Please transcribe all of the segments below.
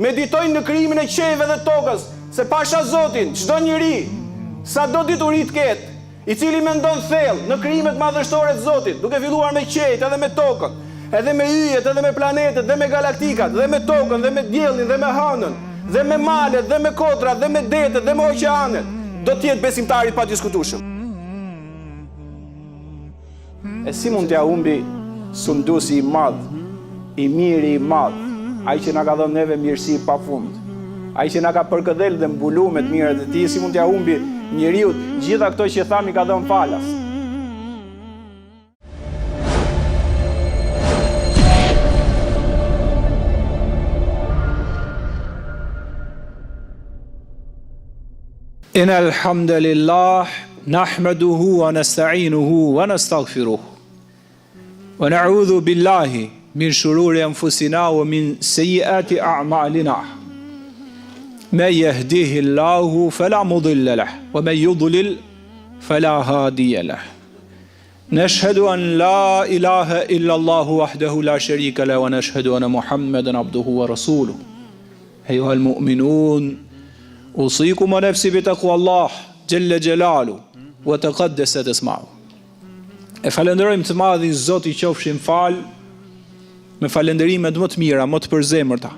meditojnë në krijimin e qejve dhe tokës, se pasha Zotin, çdo njeri, sa do dituri të ketë, i cili mendon thellë në krijimet madhështore të Zotit, duke filluar me qejt edhe me tokën, edhe me yjet, edhe me planetet, dhe me galaktikat, dhe me tokën, dhe me diellin, dhe me hënën, dhe me malet, dhe me kotrat, dhe me detet, dhe me oqeanet, do të jetë besimtari pa diskutueshëm. E si mund t'ja humbi sunduesi i madh, i miri i madh, ai që na ka dhënë neve mirësi pafund, ai që na ka përkëdhel dhe mbulu me të mirat e tij, si mund t'ja humbi njeriu gjitha këto që thami ka dhënë falas. Inna alhamdulillah nahmaduhu wa nasta'inuhu wa nastaghfiruh wa na'udhu billahi min shururi anfusina wa min sayyiati a'malina man yahdihillahu fala mudilla lahu wa man yudlil fala hadiya lahu nashhadu an la ilaha illa Allah wahdahu la sharika lahu wa nashhadu anna Muhammadan abduhu wa rasuluh ayyuhal mu'minun usikum wa nafsi bi taqwallah jalla jalalu wa taqaddasat isma'u. E falenderojmë të madhin Zot i qofshin fal me falenderimet më të mira, më të përzemërta,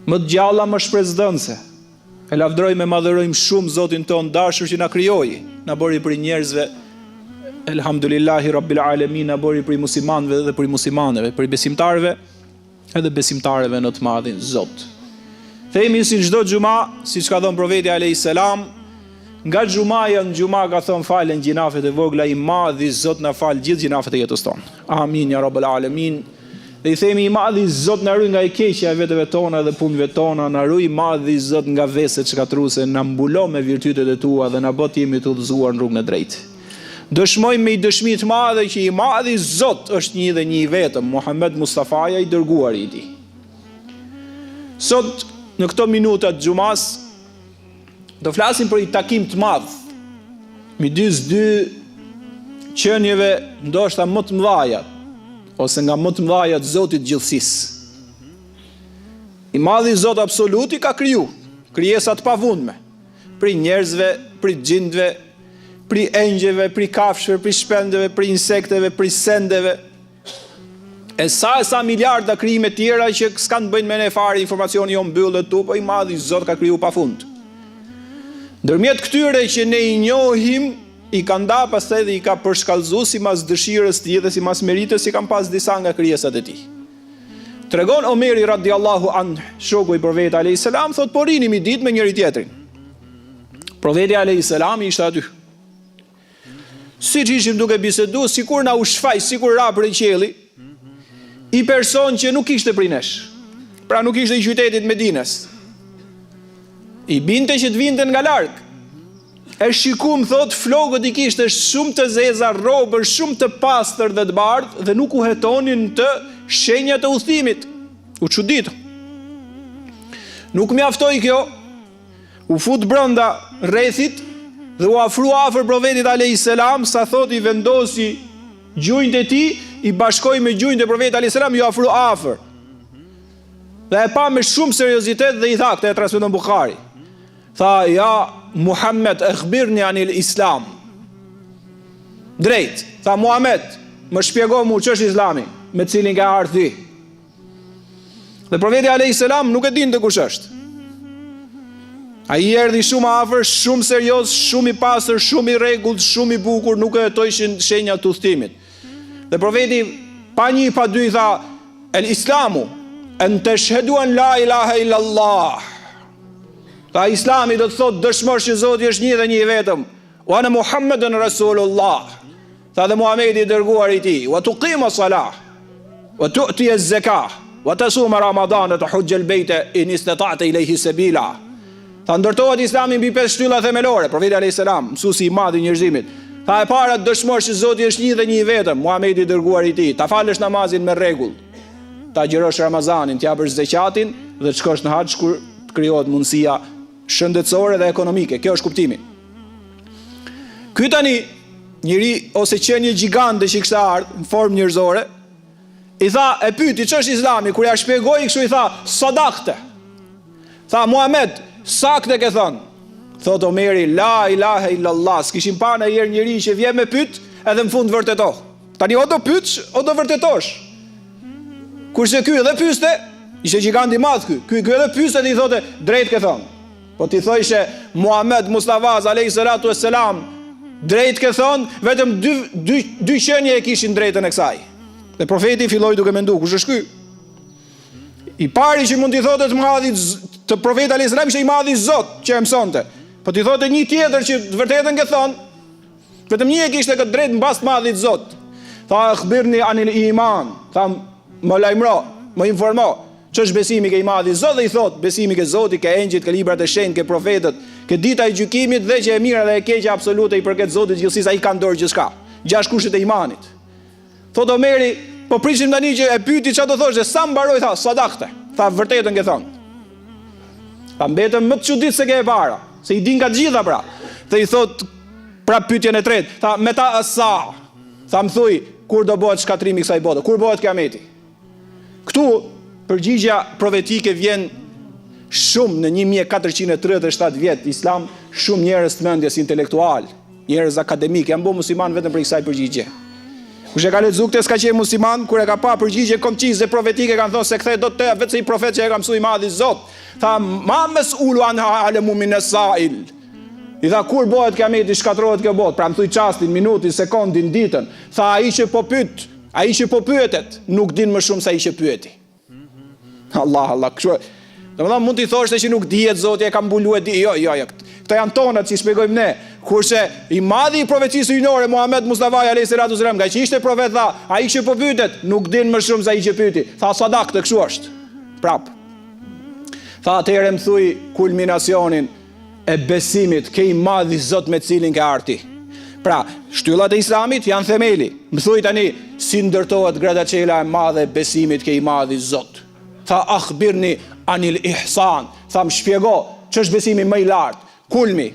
më të gjalla, më shpresdhënëse. E lavdërojmë e madhërojmë shumë Zotin ton dashur që na krijoi, na bëri për njerëzve. Elhamdulillahi rabbil alamin, na bëri për muslimanëve dhe për muslimaneve, për besimtarëve edhe besimtarëve në të madhin Zot. Themi si çdo xhuma, siç ka thënë profeti alayhis salam, nga xhumaja në xhuma ka thënë falen gjinafet e vogla, i madhi Zot na fal gjithë gjinafet e jetës tonë. Amin ya rabbal alamin. Dhe i themi i madhi Zot na ruaj nga e keqja e vetëve tona dhe punëve tona, na ruaj i madhi Zot nga veset shkatruese, na mbulo me virtytet e tua dhe na bë të jemi të udhëzuar në rrugën e drejtë. Dëshmojmë me dëshmi të madhe që i madhi Zot është një dhe një i vetëm, Muhammed Mustafaja i dërguari i tij. Sot në këto minuta të xumas do flasim për një takim të madh midis dy qenieve ndoshta më të mëdha ose nga më të mëdha të Zotit të gjithësisë. I madhi Zot absolut i ka kriju krijesa të pavundme, prej njerëzve, prej gjindve, prej engjëve, prej kafshëve, prej shpendëve, prej insekteve, prej sendeve. E sa miliarda krijime tjera që s'kan të bëjnë me ne fare, informacioni jo mbyllet tu, po i madhi Zot ka kriju pafund. Ndërmjet këtyre që ne i njohim, i ka nda pastaj dhe i ka përshkallëzuar sipas dëshirës të tij dhe sipas meritës që kanë pas disa nga krijesat e tij. Tregon Omeri radiallahu anhu, shoku i profetit alayhis salam, thot po rinim i ditë me njëri tjetrin. Profeti alayhis salam ishte aty. Siç ishim duke biseduar, sikur na u shfaq, sikur ra prej qielli, i person që nuk ishte prej nesh, pra nuk ishte i qytetit Medinës. I binte që të vinte nga larg. E shikum, thot, flokët i kishte shumë të zeza, robër shumë të pastër dhe të bardhë, dhe nuk u hetonin të shenjat e udhëtimit. U çuditë. Nuk mjaftoi kjo, u fut brenda rrethit dhe u afrua afër profetit alayhis salam, sa thot i vendosi gjunjtë e tij, i bashkoi me gjunjtë e profetit alayhis salam, ju afro afër. Dhe e pa me shumë seriozitet dhe i tha, këtë e transmeton Buhari. Tha, ja Muhammed, akhbirni anil Islam. Drejt, tha Muhammed, më shpjego mu ç'është Islami, me cilin ka ardhur ti. Dhe profeti alayhis salam nuk e dinte kush është. Ai erdhi shumë afër, shumë serioz, shumë i pastër, shumë i rregullt, shumë i bukur, nuk e hetojshin shenjat të udhëtimit. Dhe profeti pa një pa dy tha, el Islamu an tashhadu an la ilaha illa Allah. Tha Islami do të thotë dëshmosh që Zoti është një dhe një i vetëm. Wa ana Muhammedun Rasulullah. Tha dhe Muhamedi i dërguari i tij, wa tuqima salah, wa tu'ti az-zakah, wa tasuma Ramadan, wa tuhajja al-bayta in istata'ta ilayhi sabila. Tha ndërtohet Islami mbi 5 shtylla themelore, profeti alayhis salam, mësuesi i madh i njerëzimit. Tha e para dëshmosh që Zoti është një dhe një i vetëm, Muhamedi i dërguari i tij. Ta falësh namazin me rregull. Ta agjërosh Ramazanin, t'ja bësh zakatin dhe të shkosh në haxh kur të krijohet mundësia shëndetësore dhe ekonomike. Kjo është kuptimi. Ky tani njëri ose qenie gjigante që kishte ardhur në formë njerëzore, i tha, e pyeti ç'është Islami, kur ja shpjegoi kështu i tha, sadakte. Tha Muhammed, saktë ke thënë. Thot Omeri, la ilaha illallah, s'kishin pa në herë njëri që vjen me pyet, edhe në fund vërteto. Tani o do pyetsh, o do vërtetosh. Kurse ky edhe pyeste, ishte gjigant i madh ky. Ky edhe pyeste dhe i thote, drejt ke thënë. Po ti thojshe Muhammed Mustafa alayhi salatu wassalam, drejt ke thënë, vetëm dy qenie e kishin drejtën e kësaj. Dhe profeti filloi duke menduar, kush është ky? I pari që mund t'i thotë të madhit të profetit alayhis salam ishte i madhi Zot që e mësonte. Po t'i thotë një tjetër që të vërtetën ke thonë, vetëm një e kishte këtë drejt mbas të madhit Zot. Tha akhbirni anil iman. Tha më lajmëro, më informo. Ç'është besimi ke i madhi Zot? Dhe i thotë besimi ke Zoti, ke engjëjt, ke librat e shenjtë, ke profetët, ke dita e gjykimit dhe që e mira dhe e keqja absolute i përket Zotit gjithësisë, ai ka dorë gjithçka. 6 kushtet e imanit. Thotë Omeri, po prishim tani që e pyeti çfarë do thoshte, sa mbaroi tha, sadakte. Tha vërtetën ke thonë. Tha mbetëm më të çuditë se ke e para, se i din ka gjitha pra. Dhe i thot pra pyetjen e tretë, tha me ta asa. Tha më thuj, kur do bëhet shkatrimi kësaj bote? Kur bëhet kiameti? Këtu përgjigjja profetike vjen shumë në 1437 vjet Islam, shumë njerëz të mendjes intelektual, njerëz akademik janë bërë musliman vetëm për kësaj përgjigje. Kush e ka lexuar këtë s'ka qenë musliman, kur e ka pa përgjigje koncize profetike kanë thënë se kthej do të vetë i profet që e ka mësuar i madhi Zot. Tha ma mes'ulu anha alamu min as-sa'il. I tha kur bëhet kiameti, shkatrohet kjo botë, pra më thuj çastin, minutin, sekondin, ditën. Tha ai që po pyet, ai që po pyetet, nuk din më shumë se ai që pyeti. Allah, kështu. Domethënë mund t'i thoshte që nuk dihet Zoti e ka mbuluar di. Jo. Këto janë tonat si shpjegojmë ne. Kurse i madhi i profecisë hyjnore Muhammed Mustafa alayhi salatu wasalam, nga që ishte profet tha, ai që po pyetet nuk din më shumë se ai që pyeti. Tha sadakte, kështu është. Prap. Tha atëherë më thuj kulminacionin e besimit ke i madhi Zot me cilin ke arti. Pra, shtyllat e Islamit janë themeli. Më thuj tani si ndërtohet gradacela e madhe e besimit ke i madhi Zot. Tha akhbirni anil ihsan. Tha më shpjego ç'është besimi më i lartë. Kulmi,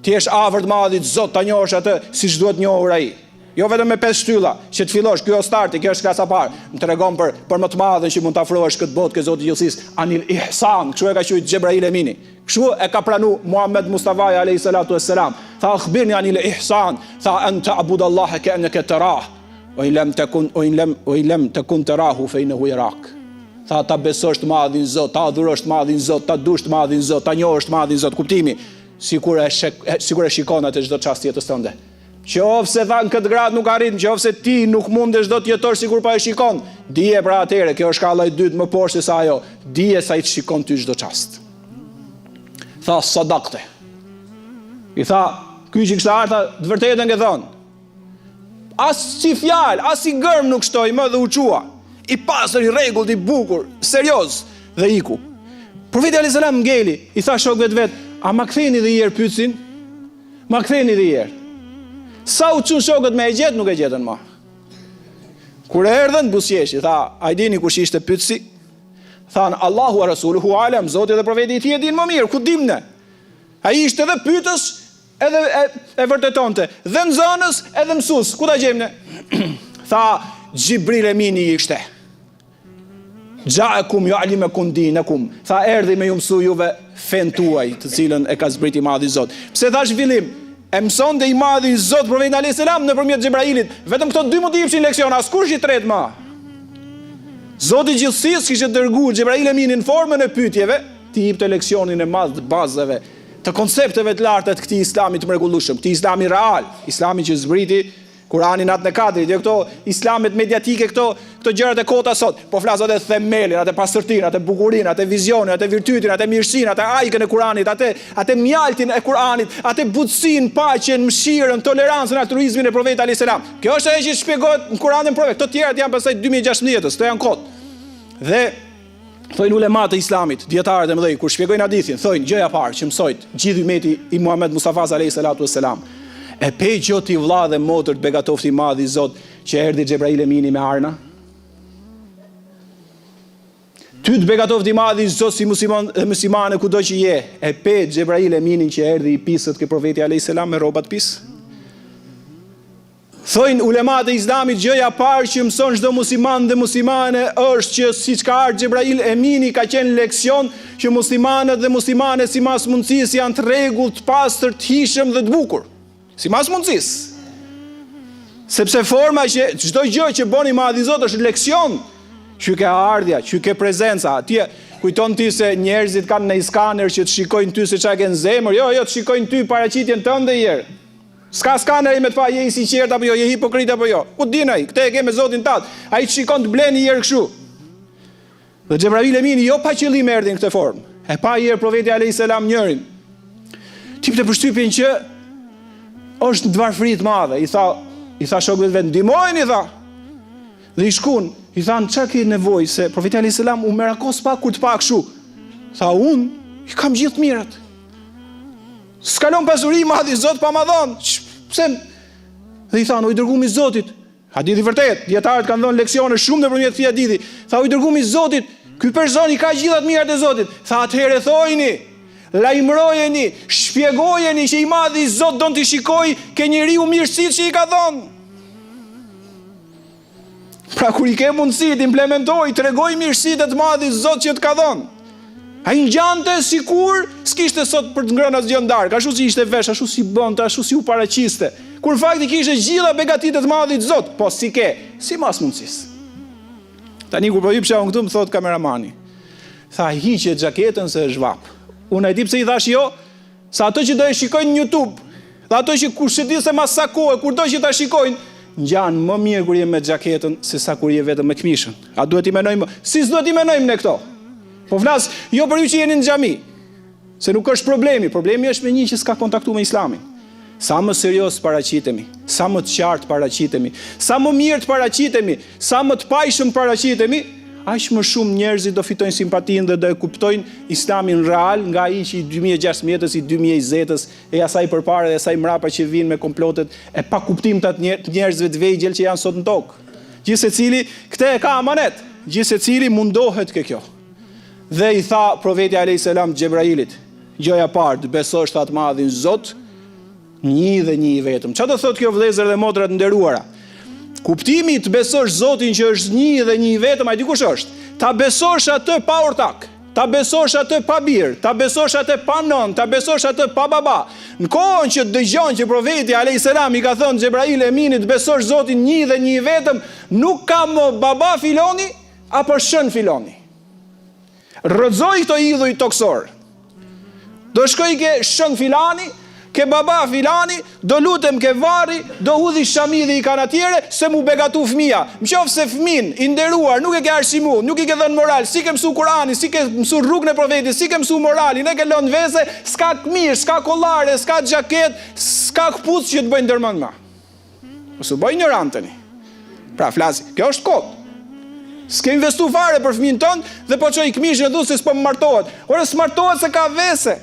ti jesh afër të madhit Zot, ta njohësh atë siç duhet njohur ai. Jo vetëm me 5 shtylla, që të fillosh, kjo starti, kjo është klasa parë. Më tregon për më të madhen që mund ta afrohesh këtë botë ke Zoti i gjithësisë, anil ihsan, kështu e ka thënë Xhebrail Emini. Kështu e ka pranuar Muhammed Mustafa alayhi salatu wassalam. Tha akhbirni anil ihsan, tha an ta'budallaha ka'annaka tarah, wa in lam takun tarahu fa innahu yarak. Tha ta besosh të madhin Zot, ta adhurosh të madhin Zot, ta dush të madhin Zot, ta njohësh të madhin Zot, kuptimi sikur e shikon atë çdo çast jetës tënde. Qofse tha në këtë grad nuk arrit, qofse ti nuk mundesh do të jetosh sikur pa e shikon, dije pra atëre, kjo është shkalla e dytë më poshtë se sa ajo. Dije sa i të shikon ty çdo çast. Tha sadakte. I tha, ky që kishte ardha, të vërtetën ke thënë. As si fjalë, as si gërm nuk shtoi më dhe u çua. I pastër, i rregullt, i bukur, serioz dhe iku. Profeti alayhis salam ngeli, i tha shokëve të vet, a ma ktheni dhe herë pyetsin? Ma ktheni dhe herë. Sa u çun shokët me e gjet, nuk e gjetën më. Kur erdhën buzëqeshi, tha, a i dini kush ishte pyetsi? Than Allahu wa rasuluhu alam, Zoti dhe profeti i tij e din më mirë, ku dim ne? Ai ishte edhe pyetës, edhe e vërtetonte, dhe nxënës, edhe mësues. Ku ta gjejmë ne? Tha Xhibril Emini ishte. Ja'akum yu'allimukum dinakum. Tha erdhi me ju mësu juve fen tuaj, të cilën e ka zbriti i madhi Zot. Pse thash fillim, e mësonte i madhi Zot profetin alayhis salam nëpërmjet Xhebrailit. Vetëm këto dy mund të jepshin leksion, askush i tretë më. Zoti i gjithësisë kishte dërguar Xhebrail Eminin në formën e pyetjeve, të jepte leksionin e madh të bazave, të koncepteve të larta të këtij Islami të mrekullueshëm, këtij Islami real, Islami që zbriti Kurani natën e Kadrit, jo këto islamet mediatike, këto gjërat e kota sot. Po flas atë themelin, atë pastërtinë, atë bukurinë, atë vizionin, atë virtytin, atë mirësinë, atë ajkën e Kuranit, atë mjaltin e Kuranit, atë butësinë, paqen, mëshirën, tolerancën, altruizmin e profetit alayhis salam. Kjo është ajo që shpjegohet në Kuranin e profetit. Këto tjerat janë pastaj 2016-s, këto janë kot. Dhe thojnë ulemat e Islamit, dietarët e mëdhej, kur shpjegojnë hadithin, thojnë gjëja parë që mësojt gjithë ummeti i Muhammed Mustafa alayhis salatu wassalam. E pe gjoti vlla dhe motër të begatofti madhi Zot që erdhi Xhebrail Emini me arna. Ty të begatofti madhi Zot si muslimane kudo që je, e pe Xhebrail Eminin që erdhi i pisët ke profeti alayhis salam me rrobat pis. Thojnë ulemat e Islamit, gjëja parë që mëson çdo musliman dhe muslimane është që siç ka ardhur Xhebrail Emini ka qenë leksion që muslimanët dhe muslimanet sipas mundësisë janë të rregullt, të pastër, të hishëm dhe të bukur. Sipas mundësisë. Sepse forma që çdo gjë që bën i Madhi Zot është leksion. Që ke ardhja, që ke prezenca, atje kujton ti se njerëzit kanë në skaner që të shikojnë ty se çka ke në zemër, jo, të shikojnë ty paraqitjen tënde herë. S'ka skaneri me të pa je i sinqert apo jo, je hipokrit apo jo. Ku din ai? Këtë e ke me Zotin tat. Ai të shikon të bleni herë kështu. Dhe Xhebrail Emini jo pa qëllim erdhi në këtë formë. E pa herë profeti alayhis salam njërin. Tip të përshtypjen që është në varfëri të madhe. I tha shokëve vetë, ndihmojeni, tha. Dhe i shkun, i thanë, çfarë ke nevojë se profeti alayhis salam u merakos pak kur të pa kështu. Tha, unë i kam gjithë mirat. S'kalon pasuri i Madhi Zot pa ma dhënë. Pse? Dhe i thanë, o i dërgumi i Zotit. Hadithi vërtet, dietarët kanë dhënë leksione shumë nëpërmjet këtij hadithi. Tha, o i dërgumi i Zotit, ky person i ka gjithat mirat e Zotit. Tha, atëherë thojini, lajmërojeni, shpjegojeni që i Madhi Zot don t'i shikoj ke njeriu mirësitë që i ka dhënë. Pra kur i ke mundësi të implementoj, tregoj mirësitë të Madhi Zot që t'ka dhënë. A i ngjante sikur s'kishte sot për të ngrënë asgjë ndark, ashtu si ishte vesh, ashtu si bënte, ashtu si u paraqiste. Kur fakti kishte gjitha begatitë të Madhit Zot, po si ke, sipas mundësisë. Tani kur po hipsha unë këtu më thot kameramani. Tha hiqe xhaketën se është vap. Unë e di pse i thash jo, sa ato që do e shikojnë në YouTube, dhe ato që kush e di se mas sa kohë, kur do që ta shikojnë, ngjan më mirë kur je me xhaketën se sa kur je vetëm me këmishën. A duhet i menojmë? Si s'duhet i menojmë ne këto? Po flas, jo për ju që jeni në xhami, se nuk është problemi. Problemi është me një që s'ka kontaktu me Islamin. Sa më serios paraqitemi, sa më të qartë paraqitemi, sa më mirë të paraqitemi, sa më të pajshëm paraqitemi, aq më shumë njerëzit do fitojnë simpatinë dhe do e kuptojnë Islamin real nga ai që i 2016-s, i 2020-s, e asaj përpara dhe asaj mrapa që vinë me komplotet e pa kuptimtat njerëzve të vegjël që janë sot në tokë. Gjithsecili këtë e ka amanet, gjithsecili mundohet ke kjo. Dhe i tha profeti alayhis salam Xhebrailit, gjëja parë, të besosh atë Madhin Zot, një dhe një i vetëm. Çfarë do thotë kjo vëllezër dhe motra të nderuara? Kuptimi të besosh Zotin që është një dhe një i vetëm, ai di kush është? Ta besosh atë pa ortak, ta besosh atë pa bir, ta besosh atë pa nën, ta besosh atë pa baba. Në kohën që dëgjon që profeti alayhis salam i ka thënë Xhebrail Eminit besosh Zotin një dhe një i vetëm, nuk ka më baba filoni apo shën filoni. Rrëzoj këto idhuj toksor. Do shkoj ke shën filani, ke baba filani, do lutem ke varri, do hudhi shamidhi i kanatjere, se mu begatu fëmia. Mqof se fëmin, i nderuar, nuk e ke arshimu, nuk i ke dhënë moral, si ke mësu Kurani, si ke mësu rrugën e profetit, si ke mësu moralin, e ke lënë veze, s'ka këmish, s'ka kollare, s'ka xhaket, s'ka këpucë që të bëjnë dërmend ma. Ose bëj ignoranteni. Pra flasi, kjo është kot. S'ke investu fare për fëmin tënë dhe po qoj këmishën e du se s'po më martohet. Ore s'martohet se ka vese.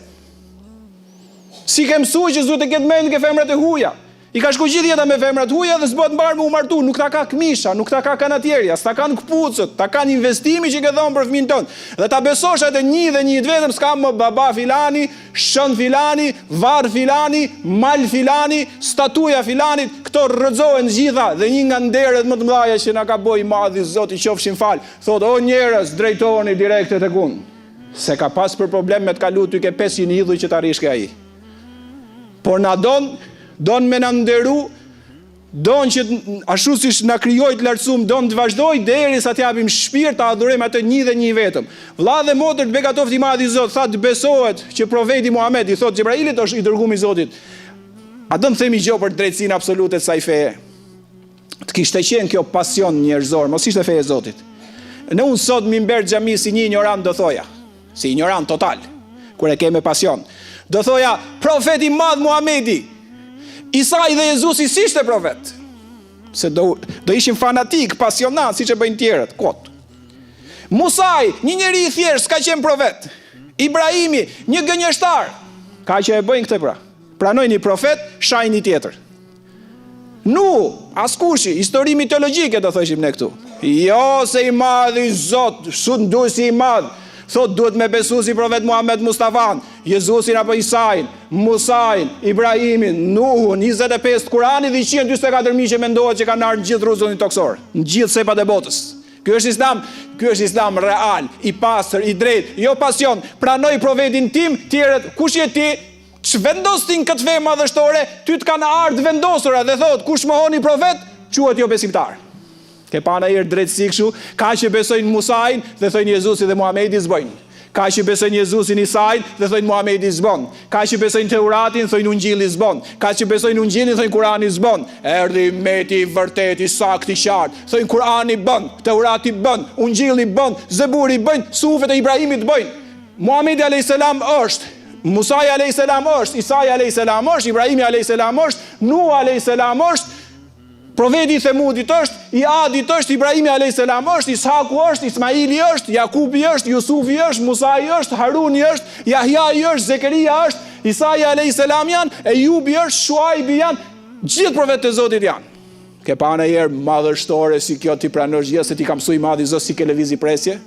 Si ke mësu që zdu të ketë mendë ke femrat e huja. I ka shku gjithë jeta me femrat huja dhe s'bot mbarë me u martu. Nuk ta ka këmisha, nuk ta ka kanatjerja, s'ta kanë këpucët, ta kanë investimi që ke dhonë për fëmin tënë. Dhe ta besosh atë një dhe një të vetëm, s'ka më baba filani, shën filani, var filani, mal filani, statuja filanit, këto rrëzohen gjitha dhe një nga nderet më të mëdhaja që na ka boj Madhi Zoti qofshin fal. Thot, o njerëz, drejtoheni direkte tek unë. Se ka pas për problem me të kalu ty ke 500 idhuj që ta rishke ai. Por na don me na nderu, don që ashtu siç na krijoi të lartësuam, don të vazhdoj derisa të japim shpirt ta adhurojmë atë një dhe një vetëm. Vlla dhe motër të begatoft i Madhi Zot, tha të besohet që profeti Muhamedi i thot Xhebrailit është i dërguar i Zotit. A do të themi gjë për drejtsinë absolute të saj feje? Të kishte qenë kjo pasion njerëzor, mos ishte feja e Zotit. Në unë sot mimber xhami si një ignorant do thoja, si ignorant total, kur e ke me pasion. Do thoja, profeti madh Muhamedi, Isai dhe Jezusi si ishte profet. Se do ishin fanatik, pasionat, si që bëjnë tjerët, kot. Musaj, një njeri i thjesht, s'ka qenë profet. Ibrahimi, një gënjeshtar. Ka që e bëjnë këtë pra. Pranoj një profet, shaj një tjetër. Nu, askushi, histori mitologjike do thëshim ne këtu. Jo se i madh i Zot, su ndu si i madh. Thot duhet me besu si profet Muhammed Mustafan, Jezusin apo Isain, Musain, Ibrahimin, Nuhun, 25 Kurani dhe 124.000 që mendohet që kanë ardhur në gjithë rrugën toksor, në gjithë sepat e botës. Ky është islam real, i pastër, i drejtë, jo pasion. Pranoj profetin tim, tjerët, kush je ti? Ç'vendos ti në këtë fe madhështore? Ty të kanë ardhur vendosura dhe thot, kush mohoni profet, quhet jo besimtar. Ke pana herë drejtësi kështu, ka që besojnë Musain dhe thojnë Jezusi dhe Muhamedi zbojnë. Ka që besojnë Jezusin Isain dhe thojnë Muhamedi zbon. Ka që besojnë Teuratin, thojnë Ungjilli zbon. Ka që besojnë Ungjillin, thojnë Kurani zbon. Erdhi meti vërtet i saktë i qartë. Thojnë Kurani bën, Teurati bën, Ungjilli bën, Zeburi bën, sufet e Ibrahimit bëjnë. Muhamedi alayhis salam është, Musai alayhis salam është, Isai alayhis salam është, Ibrahimi alayhis salam është, Nuh alayhis salam është, profeti i Themudit është, i Adit është, Ibrahimi alayhis salam është, Ishaku është, Ismaili është, Jakubi është, Jusufi është, Musai është, Haruni është, Jahjai është, Zekeria është, Isai alayhis salam janë, Ejubi është, Shuaibi janë, gjithë profetët e Zotit janë. Ke pa në herë madhështore si kjo ti pranosh gjithë se ti kam mësuj madhi Zot si ke lëvizi presje?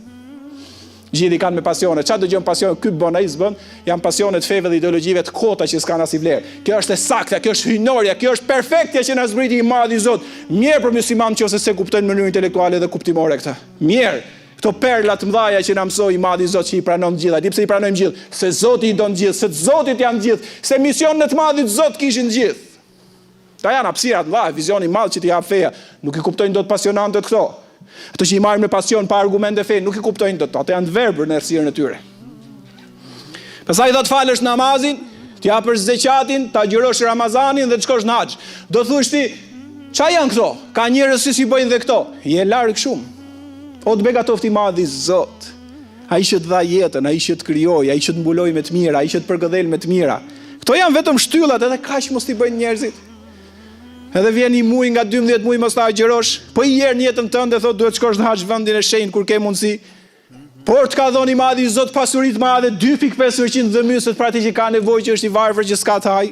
Gjithi kanë me pasione. Çfarë dëgjon pasione? Ky bën ai s'bën. Janë pasionet feve dhe ideologjive të kota që s'kan as i vlerë. Kjo është e saktë, kjo është hyjnorja, kjo është perfektja që na zbriti i madhi Zot. Mirë për musliman nëse se kuptojnë në mënyrë intelektuale dhe kuptimore këtë. Mirë. Këto perla të mëdha që na mësoi i madhi Zot që i pranon të gjitha. Di pse i pranojmë gjithë? Se Zoti i don gjithë, se Zotit janë gjithë, se misionet të madhit Zot kishin gjithë. Ta janë hapësira të mëdha, vizioni i madh që t'i jap feja. Nuk i kuptojnë dot pasionantët këto. Ato që i marrin me pasion pa argumente fe, nuk i kuptojnë dot. Ato janë të verbër në errësirën e tyre. Pastaj do të falësh namazin, të japësh zeqatin, ta agjërosh Ramazanin dhe të shkosh në haxh. Do thush ti, ç'a janë këto? Ka njerëz që si bëjnë dhe këto. Je larg shumë. O të begatoft i madhi Zot. Ai që të dha jetën, ai që të krijoi, ai që të mbuloi me të mira, ai që të përgëdhel me të mira. Këto janë vetëm shtyllat, edhe kaq mos i bëjnë njerëzit. Edhe vjen i muj nga 12 muj mos ta agjërosh, po i herë në jetën tënde thot duhet shkosh në haxh vendin e shenjtë kur ke mundësi. Por të ka dhënë i madhi Zot pasuri të madhe 2.5% dhëmysët për atë që ka nevojë që është i varfër që s'ka të haj.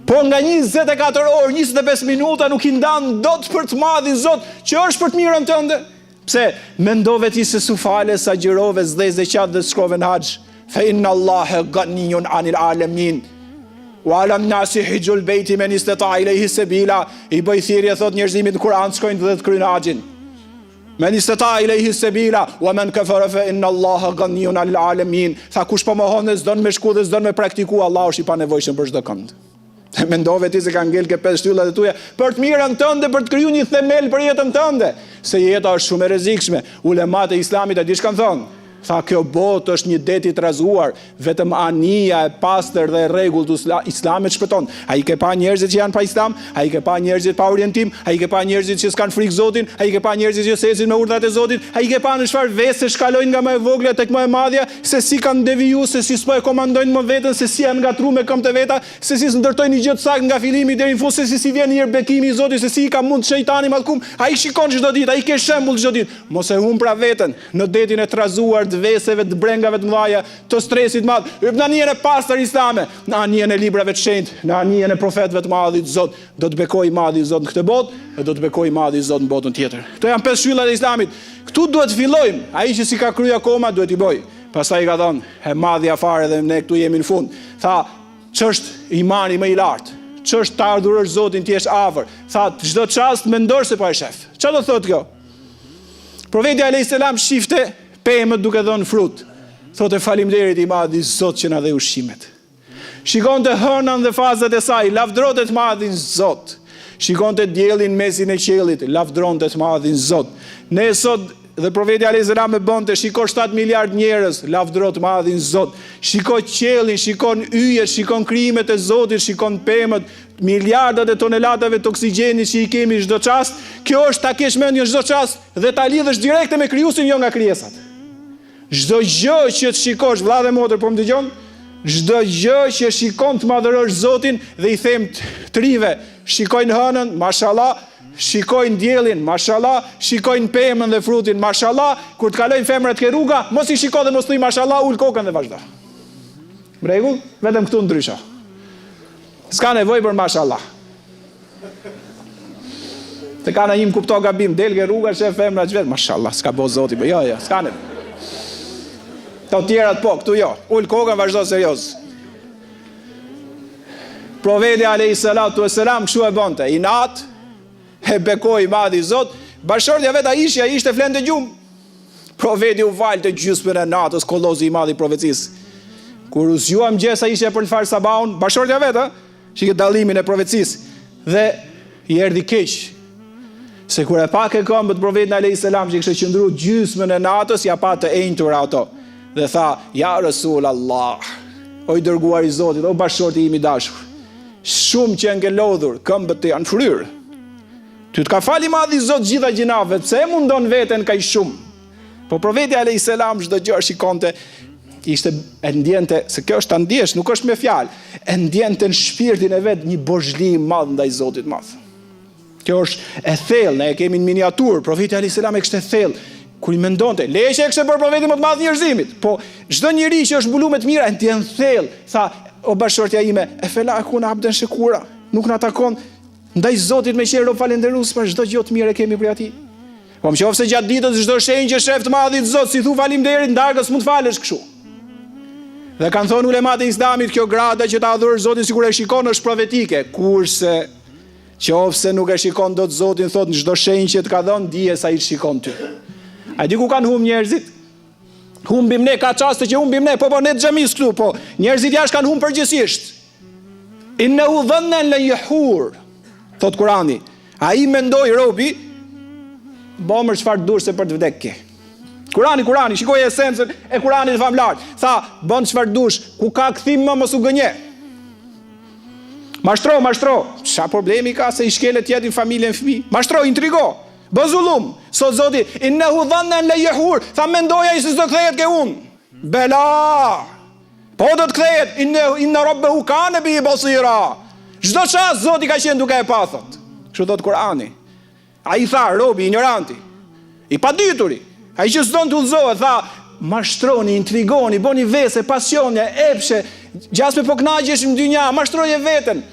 Po nga 24 orë, 25 minuta nuk i ndan dot për të madhin Zot që është për të mirën tënde. Pse? Mendove ti se su fale, sa agjërove, zdhej zeqat dhe shkove në haxh. Fa inna Allaha ghaniyun 'anil alamin. Wa alam nasi hijjul beiti men istata ilayhi sabila. I bëj thirrje thot njerëzimit në Kur'an shkojnë dhe të kryejnë haxhin. Men istata ilayhi sabila wa man kafara fa inna Allaha ghaniyun 'anil alamin. Tha kush po mohon dhe s'don me shku dhe s'don me praktiku, Allahu është i panevojshëm për çdo kënd. Mendove ti se ka ngel ke 5 shtyllat e tua për të mirën tënde, për të krijuar një themel për jetën tënde. Se jeta është shumë e rrezikshme. Ulemat e Islamit a di ç'kan thënë? Tha kjo botë është një det i trazuar, vetëm ania e pastër dhe e rregullt Islamit shpëton. Ai ke pa njerëzit që janë pa Islam, ai ke pa njerëzit pa orientim, ai ke pa njerëzit që s'kan frikë Zotin, ai ke pa njerëzit që sesin me urdhat e Zotit, ai ke pa në çfarë vese shkalojnë nga më e vogla tek më e madhja, se si kanë deviju, se si s'po e komandojnë më veten, se si janë ngatruar me këmbë të veta, se si ndërtojnë një gjë të saktë nga fillimi deri në fund, se si vjen një bekimi i Zotit, se si ka mund shejtani mallkum. Ai shikon çdo ditë, ai ke shembull çdo ditë. Mos e humbra veten në detin e trazuar të veseve, të brengave të mëdha, të stresit madh. Hyp në anijen e pastër islame, në anijen e librave të shenjtë, në anijen e profetëve të madhit Zot. Do të bekojë i madhi Zot në këtë botë, dhe do të bekojë i madhi Zot në botën tjetër. Këto janë 5 shyllat e Islamit. Këtu duhet të fillojmë. Ai që si ka kryer akoma duhet i bëj. Pastaj ka thënë, e madhja fare dhe ne këtu jemi në fund. Tha, ç'është imani më i lartë? Ç'është të ardhurosh Zotin ti je afër? Tha, çdo çast mendosh se po e shef. Çfarë do thotë kjo? Profeti alayhis salam shifte pemët duke dhënë frut. Thotë faleminderit i madh i Zot që na dhe ushqimet. Shikonte hënën dhe fazat e saj, lavdronte të madhin Zot. Shikonte diellin mesin e qiellit, lavdronte të madhin Zot. Ne sot dhe profeti alayhis salam e bënte, shiko 7 miliard njerëz, lavdro të madhin Zot. Shiko qiellin, shikon yjet, shikon krijimet e Zotit, shikon pemët, miliardat e tonelatave të oksigjenit që i kemi çdo çast. Kjo është ta kesh mendjen çdo çast dhe ta lidhësh direkte me krijuesin, jo nga krijesat. Çdo gjë që të shikosh, vëlla dhe motër, po më dëgjon? Çdo gjë që shikon të madhërosh Zotin dhe i them të rive, shikojnë hënën, mashallah, shikojnë diellin, mashallah, shikojnë pemën dhe frutin, mashallah, kur të kalojnë femrat ke rruga, mos i shiko dhe mos thuj mashallah, ul kokën dhe vazhdo. Rregull? Vetëm këtu ndryshe. S'ka nevojë për mashallah. Të kanë një kupto gabim, del ke rruga, shef femra çvet, mashallah, s'ka bo Zoti, jo, s'ka nevojë. Të tjerat po, këtu jo. Ul kokën, vazhdo serioz. Profeti alayhi salatu wassalam kështu e bonte. I nat, e bekoi madhi Zot, bashortja vet ai ishte flente gjumë. Profeti u valte gjysmën e natës, kollozi i madh i profecisë. Kur u zgjua mëngjes ai ishte për të fal sabahun, bashortja vet, shikë dallimin e profecisë. Dhe i erdhi keq. Se kur e pa ke këmbët profetin alayhi salam që kishte qëndruar gjysmën e natës, ja pa të enjtur ato. Dhe tha, ja Rasul Allah, o i dërguar i Zotit, o bashorti im i dashur, shumë që janë lodhur, këmbët të janë fryrë. Ty të ka fali madhi Zot gjitha gjinave, pse e mundon veten kaq shumë? Po profeti alayhi salam çdo gjë shikonte, ishte e ndjente, se kjo është ta ndjesh, nuk është me fjalë, e ndjente në shpirtin e vet një borzhli i madh ndaj Zotit madh. Kjo është e thellë, ne e kemi në miniaturë, profeti alayhi salam e kishte thellë. Kur i mendonte, leje e kishte bërë profeti më të madh njerëzimit, po çdo njeri që është mbuluar me të mira e ndjen thellë, tha, o bashortja ime, e fela kun abden shekura, nuk na takon ndaj Zotit me qenë rob falënderues për çdo gjë të mirë kemi për ati. Po nëse gjatë ditës çdo shenjë që shef të madhit Zot, si thu faleminderit ndarkës mund të falesh kështu. Dhe kanë thonë ulemat e Islamit, kjo grada që ta adhuroj Zotin sikur e shikon është profetike, kurse qofse nuk e shikon dot Zotin, thot në çdo shenjë që të ka dhënë, dije sa i shikon ty. A di ku kanë humb njerëzit? Humbim ne, ka çaste që humbim ne, po ne të xhamis këtu, po njerëzit jashtë kanë humb përgjithsisht. Innahu dhanna la yahur. Thot Kurani, ai mendoi robi, bëmër çfarë dush se për të vdekje. Kurani, shikoj esencën e Kuranit famlar. Tha, bën çfarë dush, ku ka kthim më mos u gënje. Mashtro, ç'a problemi ka se i shkelet jetin familjen fëmijë. Mashtro, intrigo. Bë zullum. Sot Zoti, innahu dhanna la yahur. Tha mendoja se s'do kthehet ke unë. Bela. Po do të kthehet, inna rabbahu kana bi basira. Çdo çast Zoti ka qenë duke e pa thot. Kështu thot Kurani. Ai tha, robi ignoranti, i padituri, ai që s'don të udhëzohet, tha, mashtroni, intrigoni, boni vese, pasionje, epshe, gjasme po kënaqesh në dynja, mashtroje veten.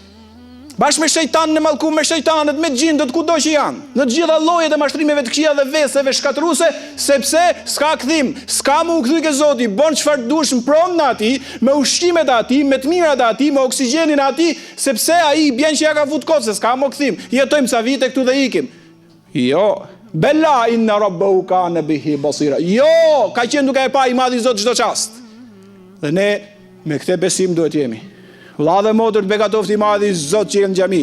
Bashkë me shejtanin e mallkuar, me shejtanët, me xhindët kudo që janë, në të gjitha llojet e mashtrimeve të këqija dhe veseve shkatruese, sepse s'ka kthim, s'ka më u kthy ke Zoti, bën çfarë dush në pronën e ati, me ushqimet e ati, me të mirat e ati, me oksigjenin e ati, sepse ai bjen që ja ka fut kot se s'ka më kthim. Jetojmë sa vite këtu dhe ikim. Jo, bella inna rabbahu kana bihi basira. Jo, ka qenë duke e pa i madhi Zot çdo çast. Dhe ne me këtë besim duhet jemi. Vëlla dhe motër të begatofti i madhi Zot që në xhami.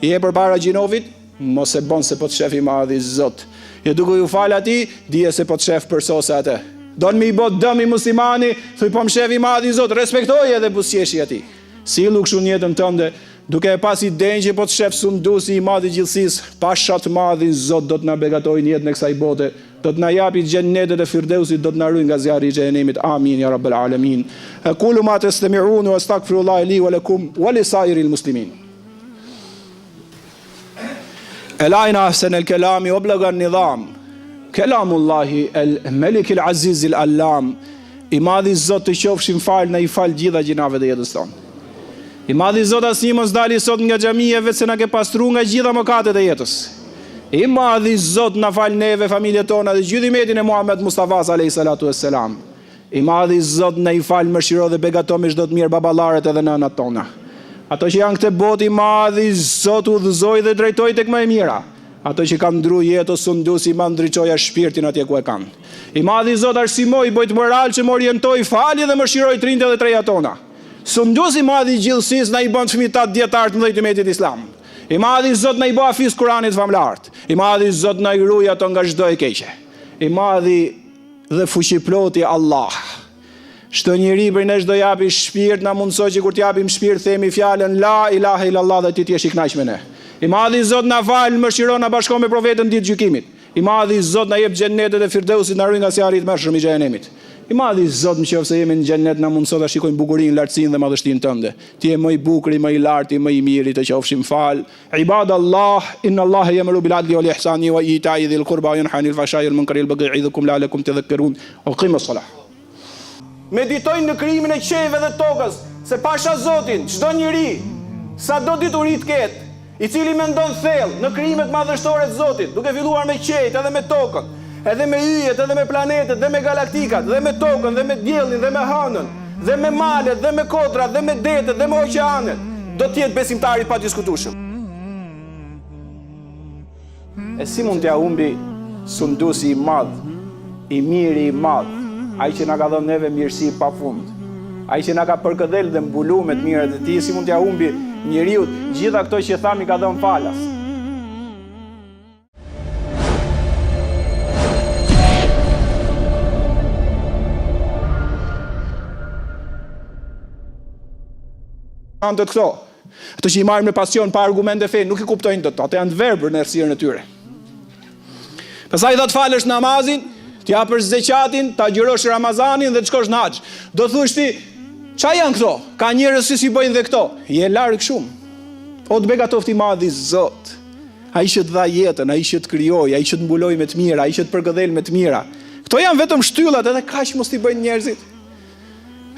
Je përpara gjinovit, mos e bon se po të shef i madhi Zot. Je duke ju fal atij, dije se po të shef përsose atë. Don me i bot dëm i muslimani, thuj po më shef i madhi Zot, respektoj edhe buzëqeshi atij. Sillu kështu në jetën tënde, duke e pas idenë që po të shef sunduesi i madh i gjithësisë, pasha të madhin Zot do të na begatojë në jetën e kësaj bote, do të na japi xhennetet e Firdausit, do të na ruaj nga zjarri i xhenemit. Amin ya rabbal alamin. Aqulu ma tastami'un wa astaghfirullaha li wa lakum wa li sa'iril muslimin. Elajna ahsan al-kalami wa blagha an-nizam. Kalamullahi al-Malik al-Aziz al-Allam. I madhi Zot të qofshim fal, na i fal gjitha gjinave të jetës tonë. I madhi Zot asnjë mos dali sot nga xhamia vetë se na ke pastruar nga gjitha mëkatet e jetës. I madhi Zot na fal neve, familjet tona dhe gjithë umetin e Muhammed Mustafa alayhi salatu wassalam. I madhi Zot na i fal, mëshiro dhe begato me çdo të mirë baballaret edhe nënat tona. Ato që janë këtë botë, i madhi Zot udhëzoi dhe drejtoi tek më e mira. Ato që kanë ndruar jetë ose sunduesi ma ndriçoja shpirtin atje ku e kanë. I madhi Zot arsimoi, bojt moral që më orientoi, fali dhe mëshiroi trindë dhe treja tona. Sunduesi i madhi i gjithësisë na i bën fëmijët dietar të mëdhenj të umetit islam. I madhi Zot na i bë hafiz Kuranit famlart. I madhi Zot na i ruaj ato nga çdo e keqe. I madhi dhe fuqiploti Allah. Çdo njeri për ne çdo japi shpirt, na mundsoj që kur t'japim shpirt themi fjalën la ilaha illallah dhe ti t'jesh i kënaqur me ne. I madhi Zot na fal, mëshiron, na bashkon me profetën ditë gjykimit. I madhi Zot na jep xhennetet e Firdausit, na ruaj nga zjarri i mërshëm i xhenemit. I madhi Zot, nëse jemi në xhennet, na mundso ta shikojmë bukurinë, lartësinë dhe madhështinë tënde. Ti je më i bukur, më i lartë, më i miri, të qofshim fal. Ibadallah, inna Allaha ya'muru bil 'adli wal ihsani wa ita'i dhil qurba wa yanha 'anil fahsha'i wal munkari wal baghi ya'idhukum la'allakum tadhakkarun. Aqimus salah. Meditojnë në krijimin e qejve dhe tokës, se pasha Zotin, çdo njeri, sado dituri të ketë, i cili mendon thellë në krijimet madhështore të Zotit, duke filluar me qejt edhe me tokën, edhe me yjet, edhe me planetet, dhe me galaktikat, dhe me tokën, dhe me diellin, dhe me hënën, dhe me malet, dhe me kotrat, dhe me detet, dhe me oqeanet, do të jetë besimtari pa diskutueshëm. E si mund t'ja humbi sunduesi i madh, i miri i madh, ai që na ka dhënë neve mirësi pafund, ai që na ka përkëdhel dhe mbuluar me të mirat e tij, si mund t'ja humbi njeriu gjitha këto që thamë i ka dhënë falas? Ato që i marrin me pasion pa argumente fe, nuk i kuptojnë dot, ato janë të verbër në errësirën e tyre. Pastaj do të falësh namazin, të japësh zeqatin, ta agjërosh Ramazanin dhe të shkosh në haxh. Do thush ti, ç'a janë këto? Ka njerëz që si bëjnë dhe këto. Je larg shumë. O të begatofti i madhi Zot. Ai që të dha jetën, ai që të krijoi, ai që të mbuloi me të mira, ai që të përgëdhel me të mira. Këto janë vetëm shtyllat, edhe kaq mos i bëjnë njerëzit.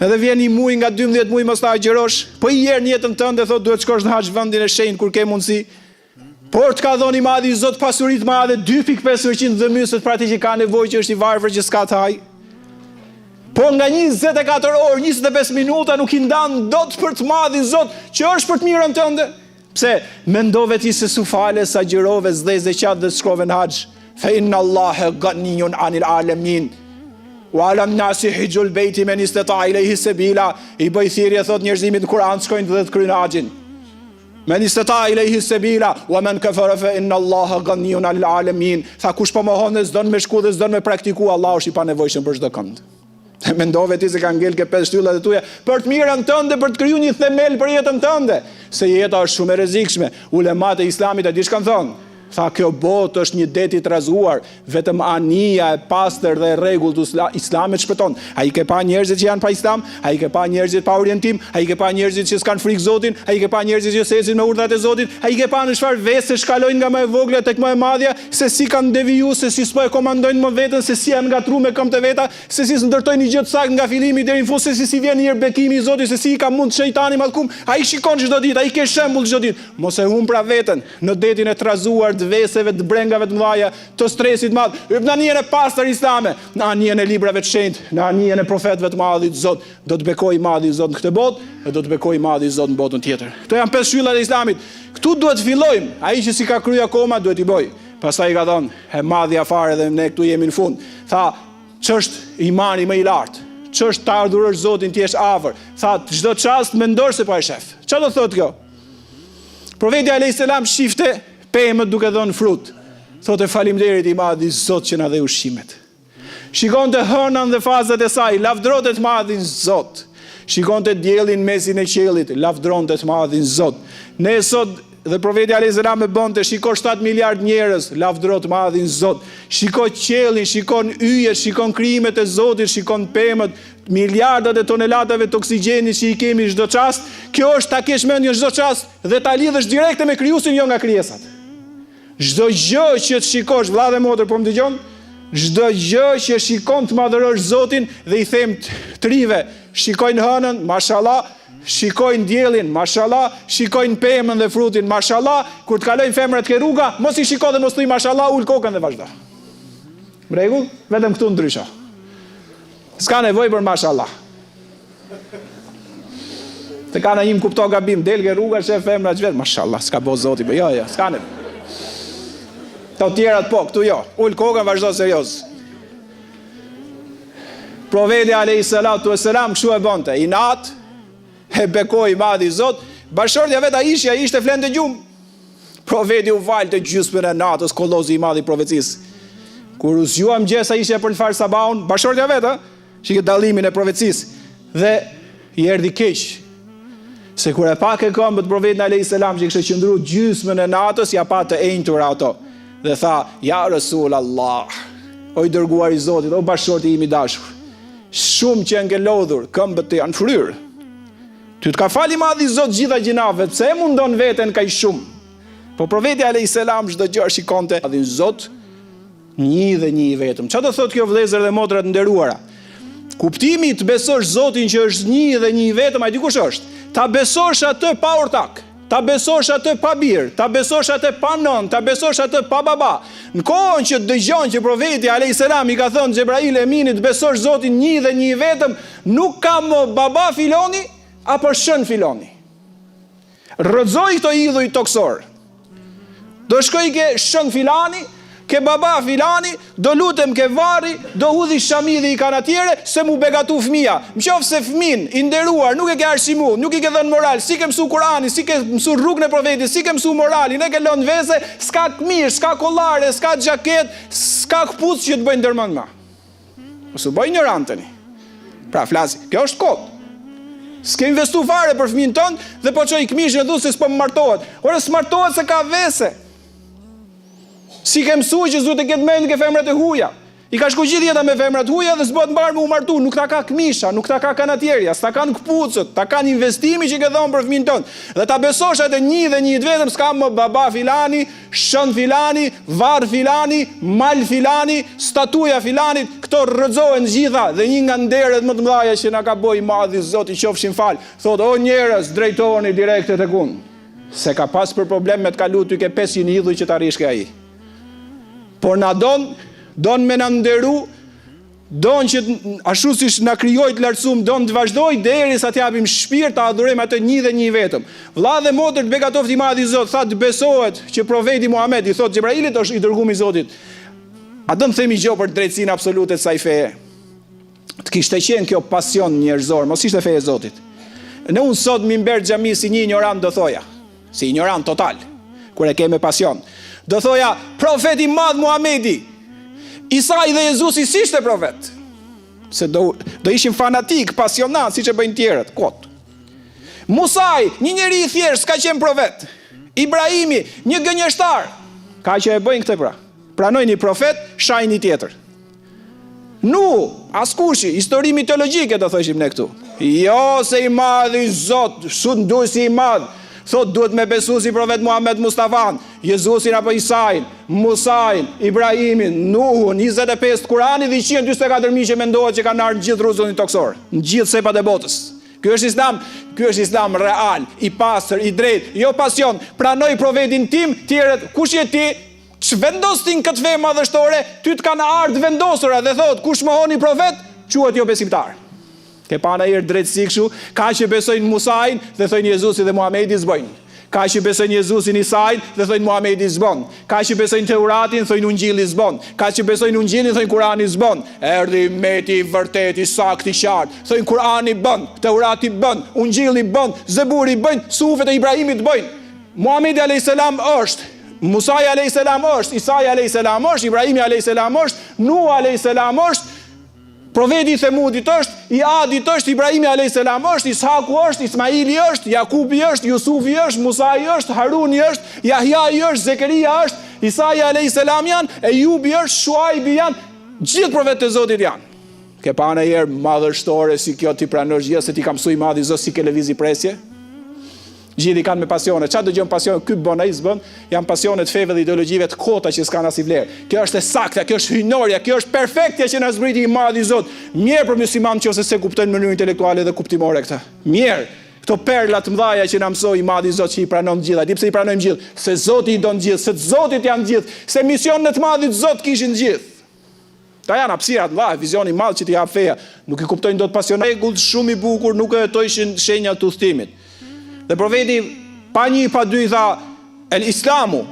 Edhe vjen një muaj nga 12 muaj mos ta agjërosh, po i herë në jetën tënde thotë duhet shkosh në haxh vendin e shenjtë kur ke mundësi. Por të ka dhënë i madhi Zot pasuri të madhe, 2.5% dhëmyset për atë që ka nevojë, që është i varfër, që s'ka të haj. Po nga 24 orë, 25 minuta nuk i ndan dot për të madhi Zot, që është për të mirën tënde. Pse? Mendove ti se su fale, sa gjërove, zdhe zeqat dhe shkove në haxh. Fa inna Allahe ganiyun anil alamin. Wa alam nasi hijjul bejti men istata ilaihi sabila. I bëj thirrje thot njerëzimit në Kur'an shkojnë dhe të kryjnë haxhin. Men istata ilaihi sabila wa man kafara fa inna Allaha ganiyun anil alamin. Tha kush po mohon dhe s'don me shku dhe s'don me praktiku, Allahu është i panevojshëm për çdo kënd. Mendove ti se ka ngel ke 5 shtyllat e tuaja për të mirën tënde, për të krijuar një themel për jetën tënde. Se jeta është shumë e rrezikshme. Ulemat e Islamit e di ç'kan thonë. Tha kjo botë është një det i trazuar, vetëm ania e pastër dhe e rregullt Islamit shpëton. Ai ke pa njerëzit që janë pa Islam, ai ke pa njerëzit pa orientim, ai ke pa njerëzit që s'kan frikë Zotin, ai ke pa njerëzit që sesin me urdhat e Zotit, ai ke pa në çfarë vese shkalojnë nga më e vogla tek më e madhja, se si kanë deviju, se si s'po e komandojnë më veten, se si janë ngatruar me këmbë të veta, se si ndërtojnë një gjë të saktë nga fillimi deri në fund, se si vjen një bekimi i Zotit, se si ka mund shejtani mallkum. Ai shikon çdo ditë, ai ke shembull çdo ditë. Mos e humbra veten në detin e trazuar të veseve, të brengave të mëdha, të stresit madh. Hyp në anijen e pastër islame, në anijen e librave të shenjtë, në anijen e profetëve të madhit Zot. Do të bekojë i madhi Zot në këtë botë, dhe do të bekojë i madhi Zot në botën tjetër. Këto janë 5 shyllat e Islamit. Këtu duhet të fillojmë. Ai që si ka kryer akoma duhet i bëj. Pastaj ka thënë, e madhi afare dhe ne këtu jemi në fund. Tha, ç'është imani më i lartë? Ç'është të ardhurosh Zotin ti je afër? Tha, çdo çast mendosh se po e shef. Çfarë do thotë kjo? Profeti alayhis salam shifte pemët duke dhënë frut. Thotë faleminderit i madhi Zot që na dhe ushqimet. Shikonte hënën dhe fazat e saj, lavdronte të madhin Zot. Shikonte diellin mesin e qiellit, lavdronte të madhin Zot. Ne sot dhe profeti alayhis salam e bënte, shiko 7 miliard njerëz, lavdro të madhin Zot. Shiko qiellin, shikon yjet, shikon krijimet e Zotit, shikon pemët, miliardat e tonelatave të oksigjenit që i kemi çdo çast. Kjo është ta kesh mendjen çdo çast dhe ta lidhësh direkte me krijuesin, jo nga krijesat. Çdo gjë që të shikosh, vëlla dhe motër, po më dëgjon? Çdo gjë që shikon të madhërosh Zotin dhe i them të rive, shikojnë hënën, mashallah, shikojnë diellin, mashallah, shikojnë pemën dhe frutin, mashallah, kur të kalojnë femrat ke rruga, mos i shiko dhe mos thuj mashallah, ul kokën dhe vazhdo. Mregull, vetëm këtu ndryshe. S'ka nevojë për mashallah. Të kanë një më kupto gabim, del ke rruga, shef femra që vetë, mashallah, s'ka bo Zoti, jo, s'ka nevojë. Të tjerat po, këtu jo, ul kokën, vazhdo serioz. Profeti alayhis salatu wassalam kështu e bonte, i natë, e bekoi madhi Zot, bashortja vet ai ishte flente gjumë. Profeti u valte gjysmën e natës, kollozi i madh i profecisë. Kur u zgjua mëngjes ai ishte për të fal sabahun, bashortja vet, shikë dallimin e profecisë. Dhe i erdhi keq. Se kur e pa ke këmbët profetin alayhis salam që kishte qëndruar gjysmën e natës, ja pa të enjtur ato. Dhe tha, ja Rasul Allah, o i dërguar i Zotit, o bashorti im i dashur, shumë që janë lodhur, këmbët të janë fryrë. Ty të ka fali madhi Zot gjitha gjinave, pse e mundon veten kaq shumë? Po profeti alayhis salam çdo gjë shikonte madhin Zot, një dhe një i vetëm. Çfarë do thotë kjo vëllezër dhe motra të nderuara? Kuptimi të besosh Zotin që është një dhe një i vetëm, ai dikush është. Ta besosh atë pa ortak, ta besosh atë pa birë, ta besosh atë pa nën, ta besosh atë pa baba. Në kohën që dëgjon që profeti alayhis salam i ka thënë Xhebrail Eminit besosh Zotin një dhe një vetëm, nuk ka më baba filoni apo shën filoni. Rrëzoj këto idhuj toksor. Do shkoj ke shën filani, ke baba filani, do lutem ke varri, do hudhi shamidhi i kanatjere, se mu begatu fëmia. Mqof se fëmin, i nderuar, nuk e ke arshimu, nuk i ke dhënë moral, si ke mësu Kurani, si ke mësu rrugën e profetit, si ke mësu moralin, e ke lënë vese, s'ka këmish, s'ka kollare, s'ka gjaket, s'ka këpuc që të bëjnë dërmën ma. Mësu bëjnë ignorantëni. Pra flasi, kjo është kod. S'ke investu fare për fëmin tënë, dhe po qoj këmish në dhu se s'po më martohet. Ore s'martohet se ka vese. Si ke mësu që Zot e ketë mend ke femrat e huja. I ka shku gjithë jeta me femrat huja dhe s'bot mbarë me u martu. Nuk ta ka këmisha, nuk ta ka kanatjerja, s'ta kanë këpucët, ta kanë investimi që ke dhonë për fëmin tënë. Dhe ta besosh atë një dhe një vetëm, s'ka më baba filani, shën filani, var filani, mal filani, statuja filanit, këto rrëzohen gjitha dhe një nga nderet më të mëdhaja që na ka boj madhi Zot i qofshin fal. Thot, o njerëz, drejtoheni direkte tek unë. Se ka pas për problem me të kalu ty ke 500 idhuj që ta rishke ai. Por na don me na nderu, don që ashtu siç na krijoi të lartësuam, don të vazhdoj derisa të japim shpirt ta adhurojmë atë një dhe një vetëm. Vlla dhe motër të begatoft i madh i Zot, tha të besohet që profeti Muhamedi i thot Xhebrailit është i dërguar i Zotit. A do të themi gjë për drejtsinë absolute të saj feje? Të kishte qenë kjo pasion njerëzor, mos ishte feja e Zotit. Në unë sot mimber xhami si një ignorant do thoja, si ignorant total, kur e ke me pasion. Do thoja, profeti madh Muhamedi, Isai dhe Jezusi si ishte profet. Se do ishin fanatik, pasionat, si që bëjnë tjerët, kot. Musaj, një njeri i thjesht, s'ka qenë profet. Ibrahimi, një gënjeshtar. Ka që e bëjnë këtë pra. Pranoj një profet, shaj një tjetër. Nu, askushi, histori mitologjike do thëshim ne këtu. Jo se i madh i Zot, sut ndu si i madh. Thot duhet me besu si profet Muhammed Mustafan, Jezusin apo Isain, Musain, Ibrahimin, Nuhun, 25 Kurani dhe 124.000 që mendohet që kanë ardhur në gjithë rrugën toksor, në gjithë sepat e botës. Ky është Islam real, i pastër, i drejtë, jo pasion. Pranoj profetin tim, tjerët, kush je ti? Ç'vendos ti këtë fe madhështore? Ty të kanë ardhur vendosura dhe thot kush mohoni profet, quhet jo besimtar. Ke pana herë drejtësi kështu, ka që besojnë Musajin dhe thojnë Jezusi dhe Muhamedi s'bojnë. Ka që besojnë Jezusin Isain dhe thojnë Muhamedi s'bon. Ka që besojnë Teuratin, thojnë Ungjilli s'bon. Ka që besojnë Ungjillin, thojnë Kurani s'bon. Erdhi meti i vërtet i saktë i qartë, thojnë Kurani bën, Teurati bën, Ungjilli bën, Zeburi bën, sufet e Ibrahimit bën. Muhamedi alayhis salam është, Musai alayhis salam është, Isai alayhis salam është, Ibrahimi alayhis salam është, Nuh alayhis salam është. Profeti i Themudit është, i Adit është, Ibrahimi alayhis salam është, Ishaku është, Ismaili është, Jakubi është, Jusufi është, Musai është, Haruni është, Jahjai është, Zekeria është, Isai alayhis salam janë, Ejubi është, Shuaibi janë, gjithë profetët e Zotit janë. Ke pa në herë madhështore si kjo ti pranosh gjithë se ti ka mësuar i madhi Zot si ke lëvizi presje? Gjithë i kanë me pasione. Çfarë dëgjon pasione? Ky bën ai s'bën. Janë pasionet feve dhe ideologjive të kota që s'kan as i vlerë. Kjo është e saktë, kjo është hyjnorja, kjo është perfektja që na zbriti i madh i Zot. Mirë për musliman nëse se kuptojnë në mënyrë intelektuale dhe kuptimore këtë. Mirë. Këto perla të mëdha që na mësoi i madh i Zot që i pranon të gjitha. Di pse i pranojmë gjithë? Se Zoti i don gjithë, se Zotit janë gjithë, se misionet të madhit Zot kishin gjithë. Ta janë hapësirat mëdha, vizioni i madh që t'i jap feja. Nuk i kuptojnë dot pasionin. Rregull shumë i bukur, nuk e hetojshin shenjat të udhëtimit. Dhe profeti pa një pa dy tha el islamu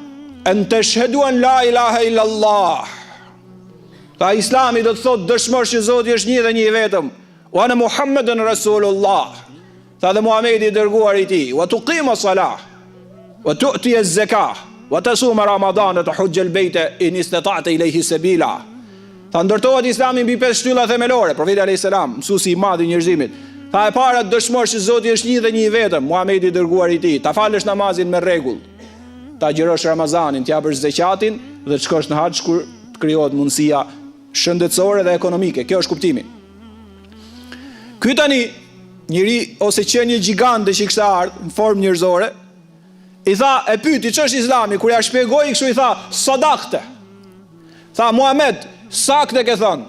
en të shhedu an la ilaha illallah. Tha islami do të thot dëshmosh që Zoti është një dhe një vetëm. Wa ana Muhammedun Rasulullah. Tha dhe Muhamedi i dërguar i tij. Wa tuqima salah. Wa tu'ti az-zakah. Wa tasuma Ramadan wa tuhajja al-bayta in istata'ta ilayhi sabila. Tha ndërtohet islami mbi 5 shtylla themelore. Profeti alayhis salam, mësuesi i madh i njerëzimit. Tha e para dëshmosh që Zoti është një dhe një vetëm, Muhamedi i dërguar i tij. Ta falësh namazin me rregull. Ta agjërosh Ramazanin, të japësh zakatin dhe të shkosh në haxh kur të krijohet mundësia shëndetësore dhe ekonomike. Kjo është kuptimi. Ky tani njëri ose qenie gjigante që kishte ardhur në formë njerëzore, i tha e pyeti ç'është Islami, kur ja shpjegoi kështu i tha sadakte. Tha Muhammed, saktë ke thënë.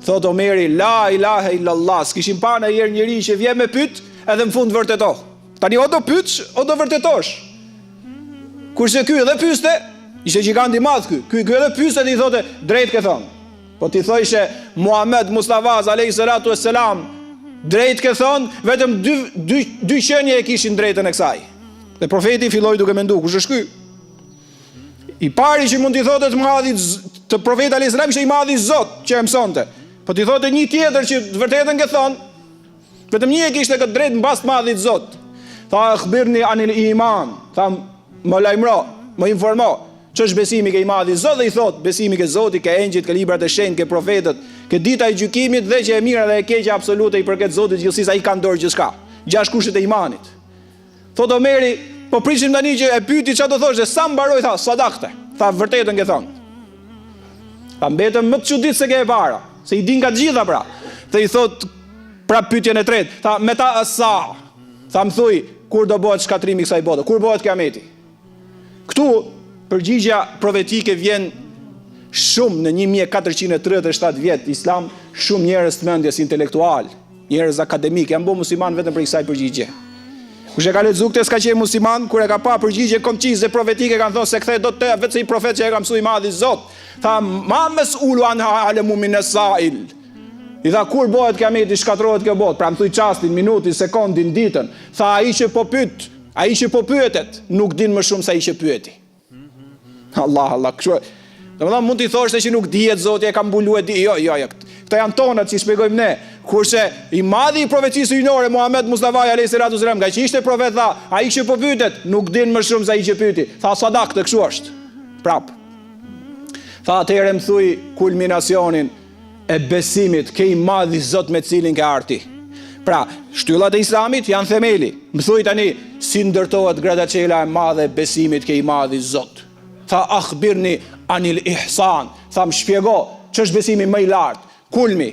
Thot Omeri, la ilaha illallah, s'kishin pa në herë njëri që vjen me pyet, edhe në fund vërteto. Tani o do pyetsh, o do vërtetosh. Kurse ky edhe pyeste, ishte gjigant i madh ky. Ky edhe pyeste dhe i thote, drejt ke thënë. Po ti thojshe Muhammed Mustafa alayhi salatu wassalam, drejt ke thënë, vetëm dy qenie e kishin drejtën e kësaj. Dhe profeti filloi duke menduar, kush është ky? I pari që mund t'i thotë të madhit të profetit alayhis salam ishte i madhi Zot që e mësonte. Po t'i thotë një tjetër që të vërtetën ke thonë, vetëm një e kishte këtë drejt mbas të madhit Zot. Tha akhbirni anil iman, tha më lajmëro, më informo, ç'është besimi ke i madhi Zot, dhe i thotë besimi ke Zoti, ke engjëjt, ke librat e shenjtë, ke profetët, ke dita e gjykimit dhe që e mira dhe e keqja absolute i përket Zotit gjithësisë, ai ka dorë gjithçka. 6 kushtet e imanit. Thotë Omeri, po prishim tani që e pyeti çfarë do thoshte, sa mbaroi, tha sadakte. Tha vërtetën ke thonë. Tha mbetëm më të çuditë se ke e para, se i din ka të gjitha pra. Dhe i thot pra pyetjen e tretë, tha me ta asa. Tha më thuj, kur do bëhet shkatrimi i kësaj bote? Kur bëhet kiameti? Ktu përgjigjja profetike vjen shumë në 1437 vjet Islam, shumë njerëz të mendjes intelektual, njerëz akademik janë bërë musliman vetëm për kësaj përgjigje. Kush e ka lexuar këtë s'ka qenë musliman, kur e ka pa përgjigje koncize profetike kanë thënë se kthej do të vetë se i profet që e ka mësuar i madhi Zot. Tha ma mes'ulu an alamu min as-sa'il. I tha kur bëhet kiameti, shkatërrohet kjo botë, pra më thuj çastin, minutin, sekondin, ditën. Tha ai që po pyet, ai që po pyetet, nuk din më shumë se ai që pyeti. Allah, kështu. Domethënë mund t'i thoshte që nuk dihet Zoti e ka mbuluar di. Jo. Këto janë tonat si shpjegojmë ne. Kurse i madhi i profecisë hyjnore Muhammed Mustafa alayhi salatu wasalam, nga që ishte profet, tha, ai që po pyetet nuk din më shumë se ai që pyeti. Tha sadakte, kështu është. Prap. Tha atëherë më thuj kulminacionin e besimit ke i madhi Zot me cilin ke arti. Pra, shtyllat e Islamit janë themeli. Më thuj tani si ndërtohet gradacela e madhe e besimit ke i madhi Zot. Tha akhbirni anil ihsan. Tha më shpjego ç'është besimi më i lartë. Kulmi,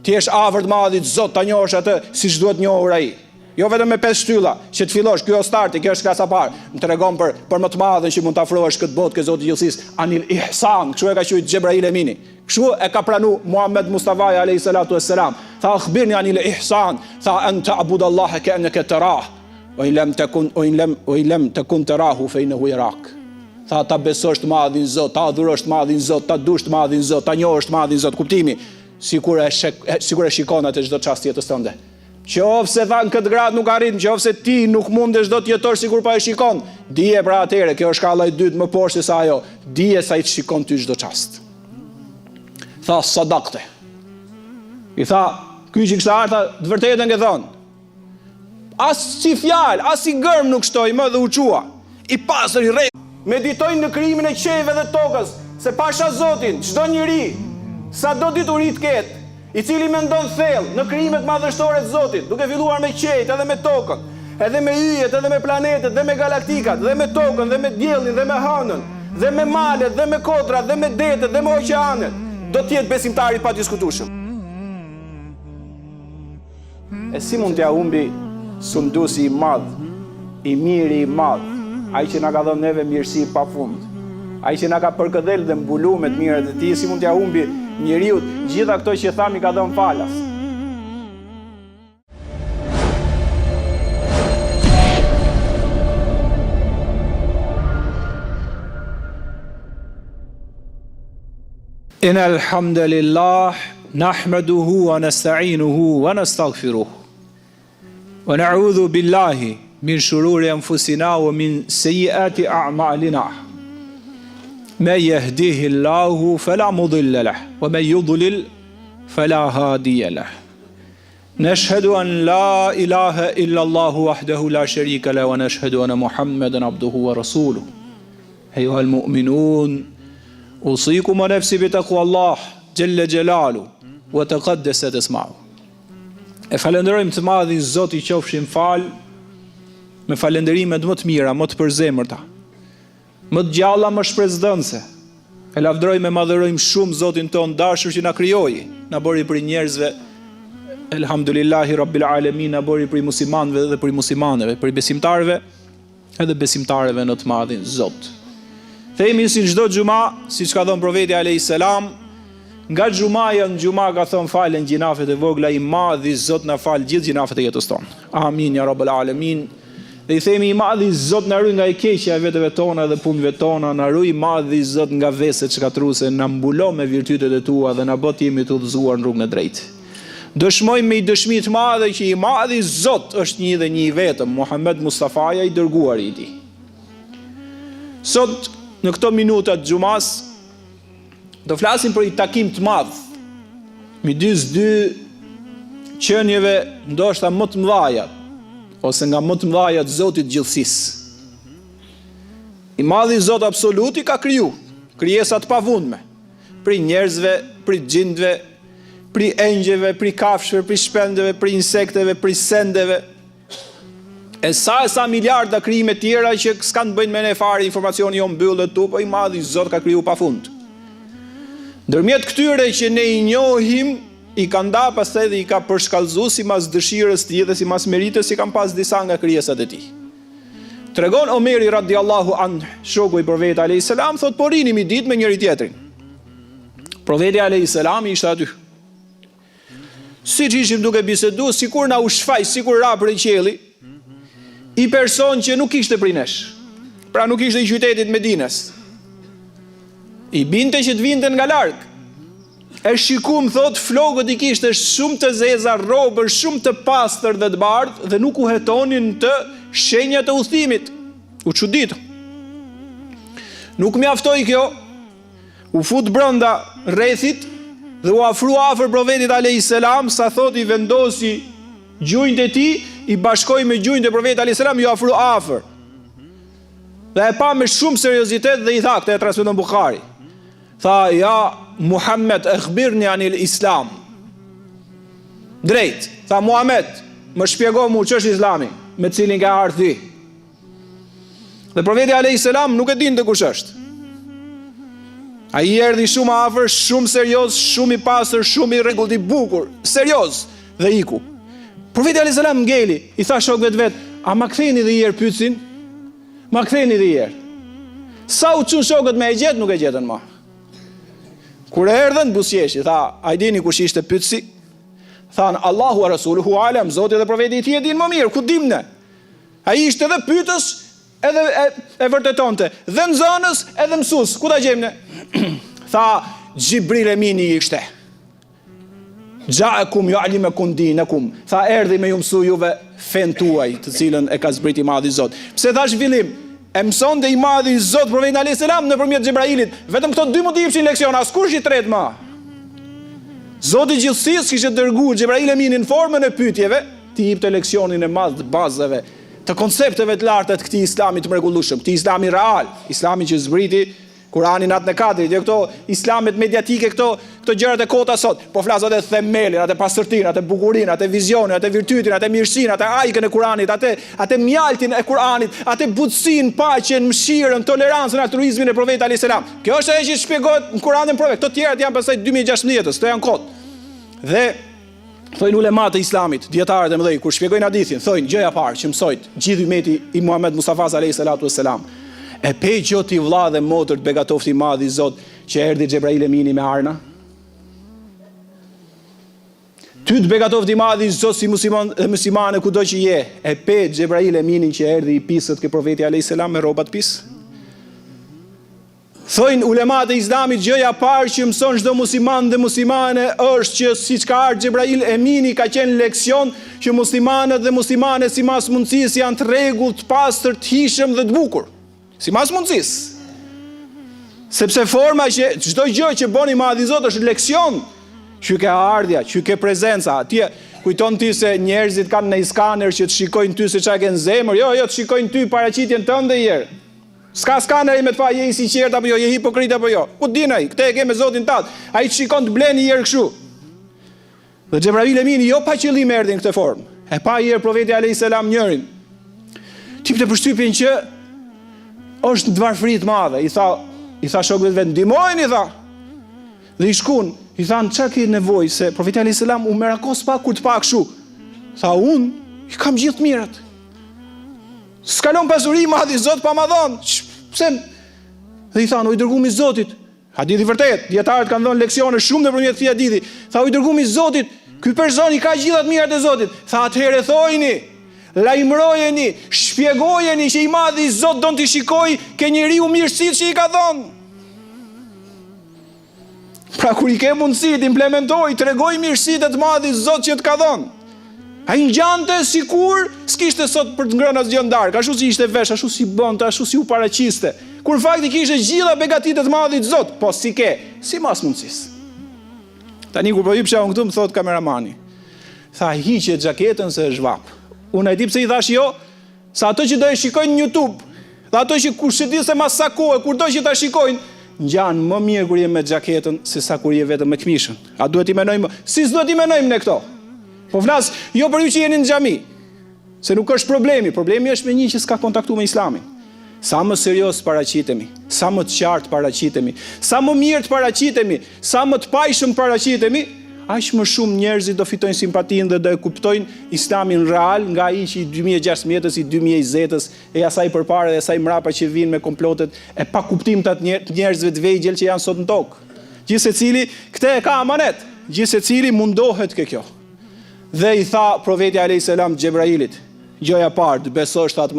ti jesh afër të madhit Zot, ta njohësh atë siç duhet njohur ai. Jo vetëm me 5 shtylla, që të fillosh, kjo është starti, kjo është klasa parë. Më tregon për më të madhen që mund të afrohesh këtë botë ke Zoti i gjithësisë, anil ihsan, kështu e ka thënë Xhebrail Emini. Kështu e ka pranuar Muhammed Mustafa alayhi salatu wassalam. Tha akhbirni anil ihsan, tha an ta'budallaha ka'annaka tarah, wa in lam takun tarahu fa innahu yarak. Tha ta besosh të madhin Zot, ta adhurosh të madhin Zot, ta dush të madhin Zot, ta njohësh të madhin Zot, kuptimi, sikur e shikon atë çdo çast jetës tënde. Qofse tha në këtë grad nuk arrit, qofse ti nuk mundesh do të jetosh sikur pa e shikon, dije pra atëherë, kjo është shkalla e dytë më poshtë se ajo, dije sa i të shikon ty çdo çast. Tha sadakte. I tha, ky që kishte ardha, të vërtetën ke thonë. As si fjalë, as si gërm nuk shtoi më dhe u qua. I pastër i rrejt. Meditojnë në krijimin e qiellive dhe tokës, se pasha Zotin, çdo njeri, sa do dituri të ketë, i cili mendon thellë në krijimet madhështore të Zotit, duke filluar me qiejt edhe me tokën, edhe me yjet, edhe me planetet, dhe me galaktikat, dhe me tokën, dhe me diellin, dhe me hënën, dhe me malet, dhe me kotrat, dhe me detet, dhe me oqeanet, do të jetë besimtari pa diskutueshëm. E si mund t'ja humbi sunduesi i madh, i miri i madh, ai që na ka dhënë neve mirësi pafund, ai që na ka përkëdhel dhe mbuluar me të mirat e tij, si mund t'ja humbi njeriu gjitha këto që thami ka dhënë falas. Innal hamdalillah nahmaduhu wa nasta'inuhu wa nastaghfiruh. Wa na'udhu billahi min shururi anfusina wa min sayyiati a'malina. Ma yahdihillahu fala mudilla lahu wa man yudlil fala hadiya lahu. Nashhadu an la ilaha illa Allah wahdahu la sharika lahu wa nashhadu anna Muhammadan abduhu wa rasuluh. Ayyuhal mu'minun, usikum wa nafsi bi taqwallah jalla jalalu wa taqaddasat isma'u. E falenderojmë të madhin Zot i qofshin fal me falenderimet më të mira, më të përzemërta, më të gjalla, më shpresdhënëse. E lavdërojmë e madhërojmë shumë Zotin ton dashur që na krijoi, na bëri për njerëzve, elhamdulillahi rabbil alamin, na bëri për muslimanëve dhe për muslimaneve, për besimtarëve edhe besimtarëve në të madhin Zot. Themi si çdo xhuma, siç ka thënë profeti alayhis salam, nga xhumaja në xhuma ka thënë falen gjinafet e vogla, i madhi Zot na fal gjithë gjinafet e jetës tonë. Amin ya rabbal alamin. Dhe I themi I madhi Zot na ruaj nga e keqja e vetëve tona dhe punëve tona, na ruaj I madhi Zot nga veset shkatruese, na mbulo me virtytet e tua dhe na bë të jemi të udhëzuar në rrugën e drejtë. Dëshmojmë me I dëshmi të madhe që I madhi Zot është një dhe një I vetëm, Muhammed Mustafaja I dërguar I Tij. Sot në këto minuta të xumas do flasim për I takim të madh midis dy qenieve ndoshta më të mëdha ose nga më të mëdha të Zotit gjithësisë. I madhi Zot absoluti ka kriju krijesa të pavundme, prej njerëzve, prej gjindve, prej engjëve, prej kafshëve, prej shpendëve, prej insekteve, prej sendeve. E sa miliarda krijime tjera që s'kan të bëjnë me ne fare, informacioni jo mbyllet tu, po I madhi Zot ka kriju pafund. Ndërmjet këtyre që ne I njohim, I ka nda pastaj dhe I ka përshkallëzuar sipas dëshirës të tij dhe sipas meritës I kanë pas disa nga krijesat e tij. Tregon Omeri radiallahu anhu, shoku I profetit alayhis salam, thot po rinim I ditë me njëri tjetrin. Profeti alayhis salam ishte aty. Siç ishim duke biseduar, sikur na u shfaq, sikur ra prej qielli, I person që nuk ishte prej nesh. Pra nuk ishte I qytetit Medinës. I binte që të vinte nga larg. E shikum, thot, flokët I kishte shumë të zeza, robër shumë të pastër dhe të bardhë dhe nuk u hetonin të shenjat e udhëtimit. U çuditu. Nuk mjaftoi kjo. U fut brenda rrethit dhe u afrua afër profetit alayhis salam, sa thot I vendosi gjunjtë e tij, I bashkoi me gjunjtë e profetit alayhis salam, I afrua afër. Dhe e pa me shumë seriozitet dhe I tha, këtë e transmeton Buhari. Tha, ja Muhammed, akhbirni anil Islam. Drejt, tha Muhammed, më shpjego mu ç'është Islami, me cilin ka ardhur ti. Dhe profeti alayhis salam nuk e dinte kush është. Ai erdhi shumë afër, shumë serioz, shumë I pastër, shumë I rregullt, I bukur, serioz dhe iku. Profeti alayhis salam ngeli, I tha shokëve të vet, a ma ktheni dhe herë pyetsin? Ma ktheni dhe herë. Sa u çun shokët me e gjet, nuk e gjetën më. Kur e erdhën buzëqeshi, tha, a I dini kush ishte pyetësi? Than, Allahu wa rasuluhu alem, Zoti dhe profeti I tij e din më mirë, ku dim ne? Ai ishte edhe pyetës, edhe e vërtetonte, dhe nxënës, edhe mësues, ku ta gjejmë ne? Tha, Xhibril Emini ishte. Ja'akum yu'allimukum dinakum. Tha, erdhi me ju mësu juve fen tuaj, të cilën e ka zbriti I madhi Zot. Pse thash fillim? E mëson dhe I madhi Zot profetin alayhis salam nëpërmjet Xhibrailit. Vetëm këto dy mund të jepshin leksion, askush I tret më. Zoti I gjithësisë kishte dërguar Xhibrail Eminin në formën e pyetjeve, të jepte leksionin e madh të bazave, të koncepteve të larta të këtij Islami të mrekullueshëm, këtij Islami real, Islami që zbriti Kurani natën e Kadrit, jo këto islamet mediatike, këto gjërat e kota sot. Po flas atë themelin, atë pastërtinë, atë bukurinë, atë vizionin, atë virtytin, atë mirësinë, atë ajkën e Kuranit, atë mjaltin e Kuranit, atë butësinë, paqen, mëshirën, tolerancën, altruizmin e profetit alayhis salam. Kjo është ajo që shpjegohet në Kuranin profet. Këto tjerat janë pastaj 2016-s, këto janë kot. Dhe thojnë ulemat e Islamit, dietarët e mëdhenj, kur shpjegojnë hadithin, thojnë gjëja parë që mësojt gjithë ummeti I Muhammed Mustafa alayhis salatu wassalam. E pe gjoti vlla dhe motër të begatofti I madhi Zot që erdhi Xhebrail Emini me arna. Ty të begatofti I madhi Zot si musliman dhe muslimane kudo që je. E pe Xhebrail Eminin që erdhi I pisët ke profeti alayhis salam me rrobat pis. Thojnë ulemat e Islamit gjëja parë që mëson çdo musliman dhe muslimane është që siç ka ardhur Xhebrail Emini ka qenë leksion që muslimanët dhe muslimanet sipas mundësisë janë të rregullt, të pastër, të hijshëm dhe të bukur. Sipas mundësisë. Sepse forma që çdo gjë që bën I madhi Zot është leksion. Që ke ardhja, që ke prezenca. Atje kujton ti se njerëzit kanë në skaner që të shikojnë ty se çka ke në zemër. Jo, të shikojnë ty paraqitjen tënde herë. S'ka skaneri me të pa je I sinqert apo jo, je hipokrit apo jo. Ku din ai? Këtë e ke me Zotin tat. Ai të shikon të blen një herë kështu. Dhe Xhebrail Emini jo pa qëllim erdhi në këtë formë. E pa herë profeti alayhis salam njërin. Tip të përshtypjen që është në varfëri të madhe. I tha shokëve vetë, ndihmojeni, I tha. Dhe I shkun, I thanë, çka ke nevojë se profeti alayhis salam u merakos pak kur të pa kështu. Tha, unë I kam gjithë mirat. S'kalon pasuri I madhi Zot pa ma dhënë. Pse? Dhe I thanë, o I dërguar I Zotit. Hadithi vërtet, dietarët kanë dhënë leksione shumë nëpërmjet këtij hadithi. Tha, o I dërguar I Zotit, ky person I ka gjithë ato mirat e Zotit. Tha, atëherë thojini, lajmërojeni, shpjegojeni që i madhi i Zot don t'i shikoj ke njeriu mirësitë që i ka dhënë. Pra kur i ke mundësi të implementoj, tregoj mirësitë të madhi i Zot që t'ka dhënë. Ai ngjante sikur s'kishte sot për të ngrënë asgjë ndark, ashtu si ishte vesh, ashtu si bënte, ashtu si u paraqiste. Kur fakti kishte gjitha begatitë të madhit të Zot, po si ke, si mas mundësisë. Tani kur po hipsha unë këtu më thot kameramani. Tha hiqe xhaketën se është vap. Unë e di pse i thash jo, sa ato që do e shikojnë në YouTube, dhe ato që kur se di se mas sa kohë, kur do që ta shikojnë, ngjan më mirë kur je me xhaketën se sa kur je vetëm me këmishën. A duhet i menojmë? Si s'duhet i menojmë ne këto? Po flas jo për ju që jeni në xhami, se nuk është problemi. Problemi është me një që s'ka kontaktuar me Islamin. Sa më serioz paraqitemi, sa më të qartë paraqitemi, sa më mirë të paraqitemi, sa më të pajshëm paraqitemi, aq më shumë njerëzit do fitojnë simpatinë dhe do e kuptojnë Islamin real nga ai që i 2016-ës, i 2020-ës, e asaj përpara dhe asaj mrapa që vinë me komplotet e pa kuptimtat njerëzve të vegjël që janë sot në tokë. Gjithsecili këtë e ka amanet, gjithsecili mundohet ke kjo. Dhe i tha profeti alayhis salam Xhebrailit, gjoja parë, besosh thatë